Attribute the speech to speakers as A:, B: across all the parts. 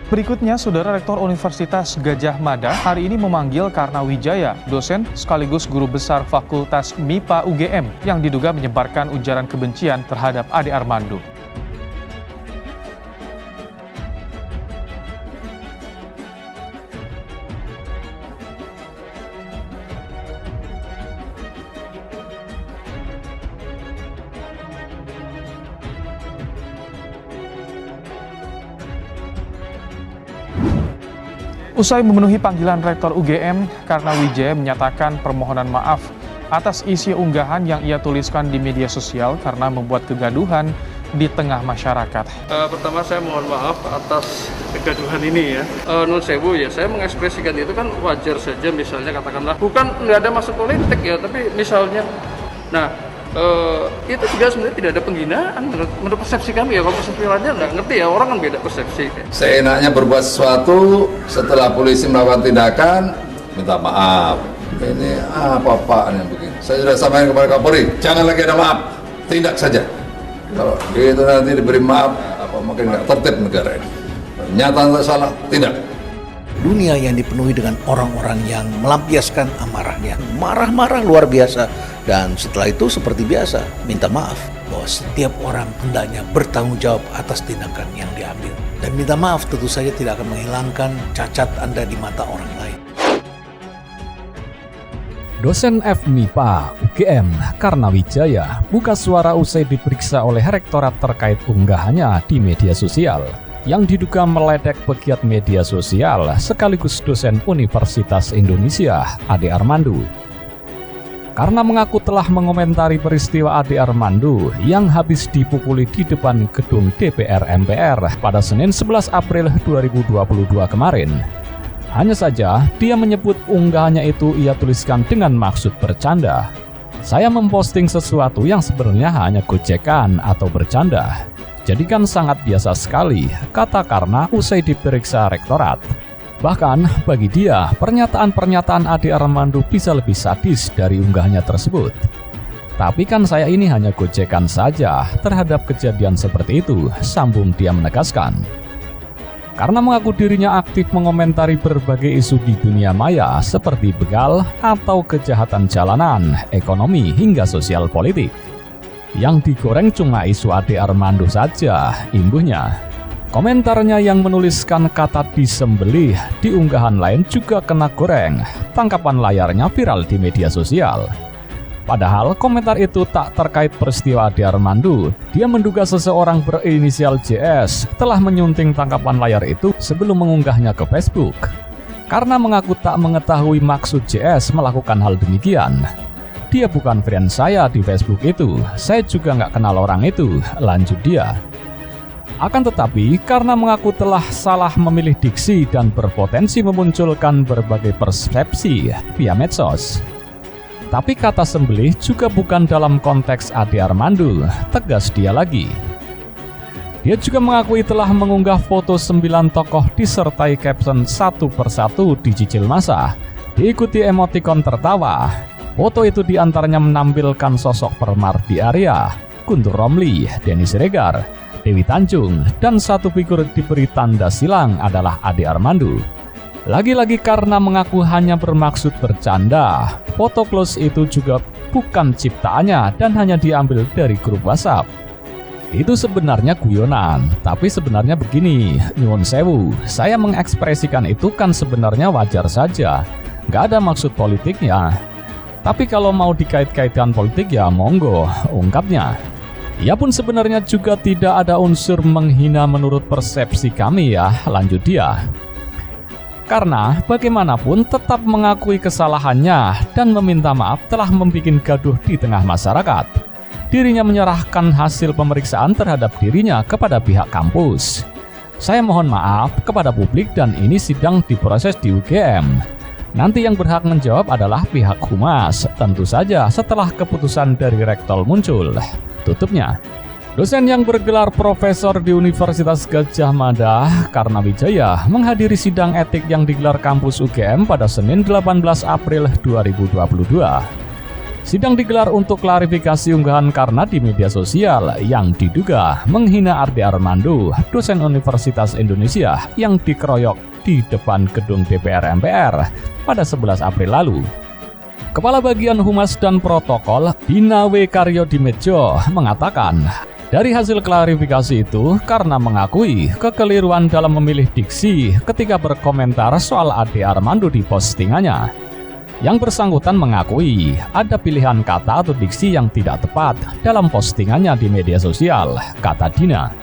A: Berikutnya, Saudara Rektor Universitas Gadjah Mada hari ini memanggil Karna Wijaya, dosen sekaligus guru besar Fakultas MIPA UGM yang diduga menyebarkan ujaran kebencian terhadap Ade Armando. Usai memenuhi panggilan Rektor UGM, Karna Wijaya menyatakan permohonan maaf atas isi unggahan yang ia tuliskan di media sosial karena membuat kegaduhan di tengah masyarakat.
B: Pertama saya mohon maaf atas kegaduhan ini ya. Nun sewu ya, saya mengekspresikan itu kan wajar saja, misalnya katakanlah bukan nggak ada maksud politik ya, tapi misalnya, itu juga sebenarnya tidak ada penghinaan menurut persepsi kami ya. Kalau persepsi lainnya nggak ngerti ya, orang kan beda persepsi.
C: Seenaknya berbuat sesuatu setelah polisi melakukan tindakan, minta maaf. Ini apa-apaan yang begini. Saya sudah sampaikan kepada Kapolri, jangan lagi ada maaf, tindak saja. Kalau itu nanti diberi maaf, makin nggak tertib negara ini. Nyata salah, tidak.
D: Dunia yang dipenuhi dengan orang-orang yang melampiaskan amarahnya, marah-marah luar biasa, dan setelah itu seperti biasa minta maaf, bahwa setiap orang hendaknya bertanggung jawab atas tindakan yang diambil, dan minta maaf tentu saja tidak akan menghilangkan cacat Anda di mata orang lain.
E: Dosen FMIPA UGM Karna Wijaya buka suara usai diperiksa oleh Rektorat terkait unggahannya di media sosial yang diduga meledek pegiat media sosial sekaligus dosen Universitas Indonesia, Ade Armando. Karena mengaku telah mengomentari peristiwa Ade Armando yang habis dipukuli di depan gedung DPR MPR pada Senin 11 April 2022 kemarin. Hanya saja, dia menyebut unggahannya itu ia tuliskan dengan maksud bercanda. Saya memposting sesuatu yang sebenarnya hanya gojekan atau bercanda. Jadi kan sangat biasa sekali, kata Karna usai diperiksa Rektorat. Bahkan, bagi dia, pernyataan-pernyataan Ade Armando bisa lebih sadis dari unggahannya tersebut. Tapi kan saya ini hanya gojekan saja terhadap kejadian seperti itu, sambung dia menegaskan. Karena mengaku dirinya aktif mengomentari berbagai isu di dunia maya seperti begal atau kejahatan jalanan, ekonomi hingga sosial politik. Yang digoreng cuma isu Ade Armando saja, imbuhnya. Komentarnya yang menuliskan kata disembelih di unggahan lain juga kena goreng. Tangkapan layarnya viral di media sosial. Padahal komentar itu tak terkait peristiwa Ade Armando. Dia menduga seseorang berinisial JS telah menyunting tangkapan layar itu sebelum mengunggahnya ke Facebook. Karena mengaku tak mengetahui maksud JS melakukan hal demikian. Dia bukan friend saya di Facebook itu, saya juga nggak kenal orang itu, lanjut dia. Akan tetapi, karena mengaku telah salah memilih diksi dan berpotensi memunculkan berbagai persepsi via medsos. Tapi kata sembelih juga bukan dalam konteks Ade Armando, tegas dia lagi. Dia juga mengakui telah mengunggah foto 9 tokoh disertai caption satu persatu dicicil massa, diikuti emotikon tertawa. Foto itu diantaranya menampilkan sosok Permardi Arya, Guntur Romli, Denny Siregar, Dewi Tanjung, dan satu figur diberi tanda silang adalah Ade Armando. Lagi-lagi karena mengaku hanya bermaksud bercanda, foto close itu juga bukan ciptaannya dan hanya diambil dari grup WhatsApp. Itu sebenarnya guyonan, tapi sebenarnya begini, nyuwun sewu, saya mengekspresikan itu kan sebenarnya wajar saja, nggak ada maksud politiknya. Tapi kalau mau dikait-kaitkan politik ya monggo, ungkapnya. Ia pun sebenarnya juga tidak ada unsur menghina menurut persepsi kami ya, lanjut dia. Karena bagaimanapun tetap mengakui kesalahannya dan meminta maaf telah membuat gaduh di tengah masyarakat. Dirinya menyerahkan hasil pemeriksaan terhadap dirinya kepada pihak kampus. Saya mohon maaf kepada publik dan ini sidang diproses di UGM. Nanti yang berhak menjawab adalah pihak humas, tentu saja setelah keputusan dari rektor muncul, tutupnya. Dosen yang bergelar profesor di Universitas Gadjah Mada, Karna Wijaya, menghadiri sidang etik yang digelar kampus UGM pada Senin 18 April 2022. Sidang digelar untuk klarifikasi unggahan karena di media sosial yang diduga menghina Ade Armando, dosen Universitas Indonesia yang dikeroyok di depan gedung DPR MPR pada 11 April lalu. Kepala Bagian Humas dan Protokol Dina W. Karyodimedjo mengatakan, dari hasil klarifikasi itu karena mengakui kekeliruan dalam memilih diksi ketika berkomentar soal Ade Armando di postingannya. Yang bersangkutan mengakui ada pilihan kata atau diksi yang tidak tepat dalam postingannya di media sosial, kata Dina.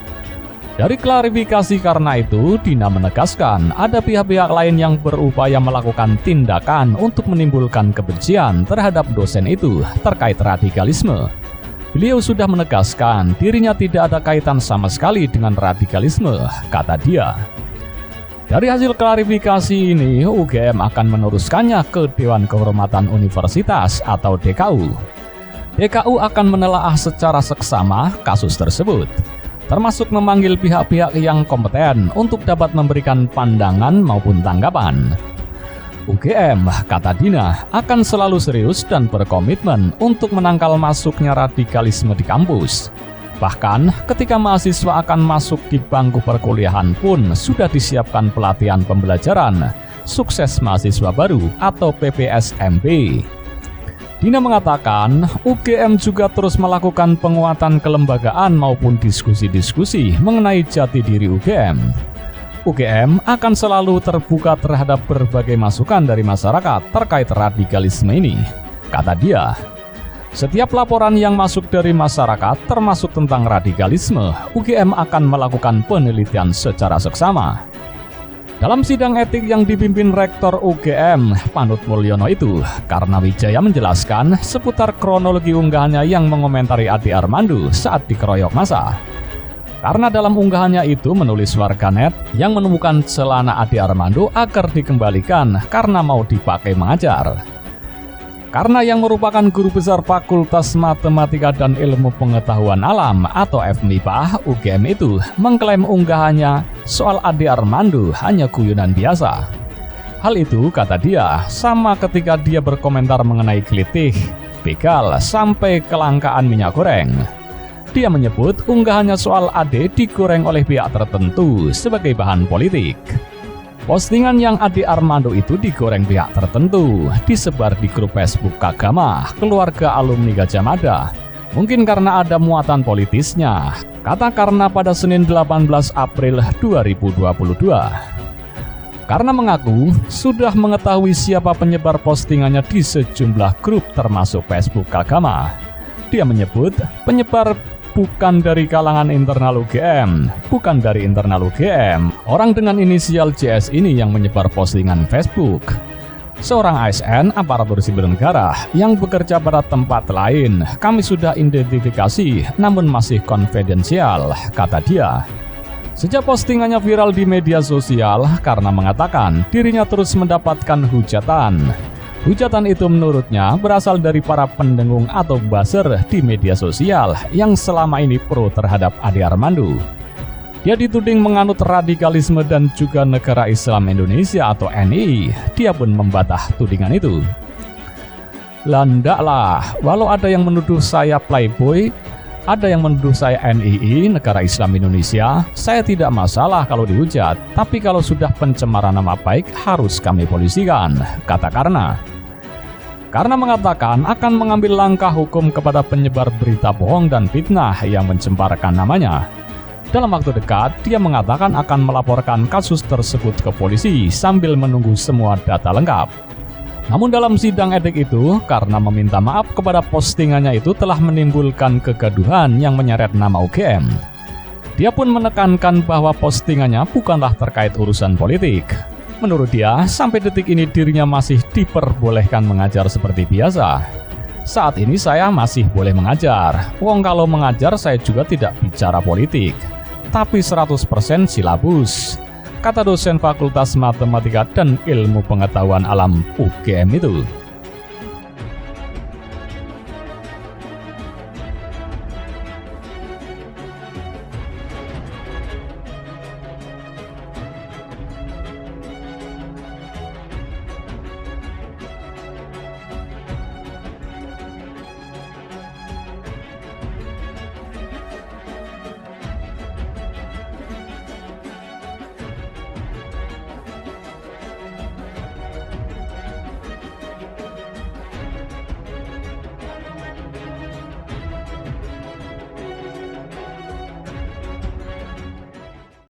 E: Dari klarifikasi karena itu, Dina menegaskan ada pihak-pihak lain yang berupaya melakukan tindakan untuk menimbulkan kebencian terhadap dosen itu terkait radikalisme. Beliau sudah menegaskan dirinya tidak ada kaitan sama sekali dengan radikalisme, kata dia. Dari hasil klarifikasi ini, UGM akan meneruskannya ke Dewan Kehormatan Universitas atau DKU. DKU akan menelaah secara seksama kasus tersebut, termasuk memanggil pihak-pihak yang kompeten untuk dapat memberikan pandangan maupun tanggapan. UGM, kata Dina, akan selalu serius dan berkomitmen untuk menangkal masuknya radikalisme di kampus. Bahkan ketika mahasiswa akan masuk di bangku perkuliahan pun sudah disiapkan pelatihan pembelajaran Sukses Mahasiswa Baru atau PPSMB. Dina mengatakan UGM juga terus melakukan penguatan kelembagaan maupun diskusi-diskusi mengenai jati diri UGM. UGM akan selalu terbuka terhadap berbagai masukan dari masyarakat terkait radikalisme ini, kata dia. Setiap laporan yang masuk dari masyarakat termasuk tentang radikalisme, UGM akan melakukan penelitian secara seksama. Dalam sidang etik yang dipimpin Rektor UGM, Panut Mulyono itu, Karnawijaya menjelaskan seputar kronologi unggahannya yang mengomentari Ade Armando saat dikeroyok massa. Karena dalam unggahannya itu menulis warganet yang menemukan celana Ade Armando agar dikembalikan karena mau dipakai mengajar. Karena yang merupakan guru besar Fakultas Matematika dan Ilmu Pengetahuan Alam atau FMIPA, UGM itu mengklaim unggahannya soal Ade Armando hanya guyonan biasa. Hal itu, kata dia, sama ketika dia berkomentar mengenai gelitih, begal, sampai kelangkaan minyak goreng. Dia menyebut unggahannya soal Ade digoreng oleh pihak tertentu sebagai bahan politik. Postingan yang Ade Armando itu digoreng pihak tertentu, disebar di grup Facebook Kagama, keluarga alumni Gajah Mada. Mungkin karena ada muatan politisnya, kata Karna pada Senin 18 April 2022. Karna mengaku sudah mengetahui siapa penyebar postingannya di sejumlah grup termasuk Facebook Kagama. Dia menyebut penyebar bukan dari kalangan internal UGM, bukan dari internal UGM. Orang dengan inisial JS ini yang menyebar postingan Facebook. Seorang ASN aparatur sipil negara yang bekerja pada tempat lain. Kami sudah identifikasi, namun masih konfidensial, kata dia. Sejak postingannya viral di media sosial, Karna mengatakan dirinya terus mendapatkan hujatan. Hujatan itu menurutnya berasal dari para pendengung atau buzzer di media sosial yang selama ini pro terhadap Ade Armando. Dia dituding menganut radikalisme dan juga Negara Islam Indonesia atau NII. Dia pun membantah tudingan itu. Landaklah, walau ada yang menuduh saya playboy, ada yang menuduh saya NII, Negara Islam Indonesia, saya tidak masalah kalau dihujat, tapi kalau sudah pencemaran nama baik harus kami polisikan, kata Karna. Karna mengatakan akan mengambil langkah hukum kepada penyebar berita bohong dan fitnah yang mencemparkan namanya. Dalam waktu dekat, dia mengatakan akan melaporkan kasus tersebut ke polisi sambil menunggu semua data lengkap. Namun dalam sidang etik itu, Karna meminta maaf kepada postingannya itu telah menimbulkan kegaduhan yang menyeret nama UGM. Dia pun menekankan bahwa postingannya bukanlah terkait urusan politik. Menurut dia, sampai detik ini dirinya masih diperbolehkan mengajar seperti biasa. Saat ini saya masih boleh mengajar. Wong kalau mengajar saya juga tidak bicara politik. Tapi 100% silabus, kata dosen Fakultas Matematika dan Ilmu Pengetahuan Alam UGM itu.